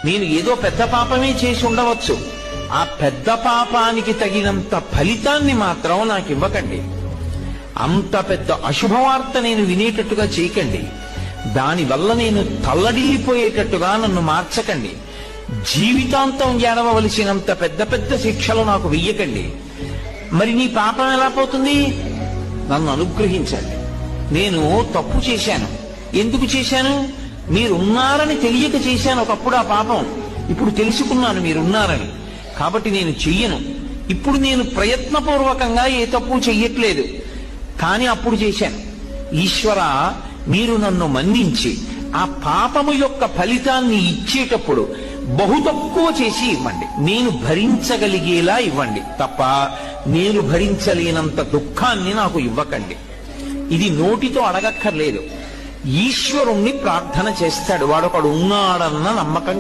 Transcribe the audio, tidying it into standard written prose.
నేను ఏదో పెద్ద పాపమే చేసి ఉండవచ్చు, ఆ పెద్ద పాపానికి తగినంత ఫలితాన్ని మాత్రం నాకు ఇవ్వకండి. అంత పెద్ద అశుభవార్త నేను వినేటట్టుగా చేయకండి. దానివల్ల నేను తల్లడిల్లిపోయేటట్టుగా నన్ను మార్చకండి. జీవితాంతం ఏడవలసినంత పెద్ద పెద్ద శిక్షలు నాకు వెయ్యకండి. మరి నీ పాపం ఎలా పోతుంది? నన్ను అనుగ్రహించండి. నేను తప్పు చేశాను. ఎందుకు చేశాను? మీరున్నారని తెలియక చేశాను ఒకప్పుడు ఆ పాపం. ఇప్పుడు తెలుసుకున్నాను మీరున్నారని, కాబట్టి నేను చెయ్యను. ఇప్పుడు నేను ప్రయత్నపూర్వకంగా ఏ తప్పు చెయ్యట్లేదు, కానీ అప్పుడు చేశాను. ఈశ్వర, మీరు నన్ను మన్నించి ఆ పాపము యొక్క ఫలితాన్ని ఇచ్చేటప్పుడు బహు తక్కువ చేసి ఇవ్వండి. నేను భరించగలిగేలా ఇవ్వండి తప్ప నేను భరించలేనంత దుఃఖాన్ని నాకు ఇవ్వకండి. ఇది నోటితో అడగక్కర్లేదు. ఈశ్వరుణ్ణి ప్రార్థన చేస్తాడు. వాడొకడు ఉన్నాడన్న నమ్మకం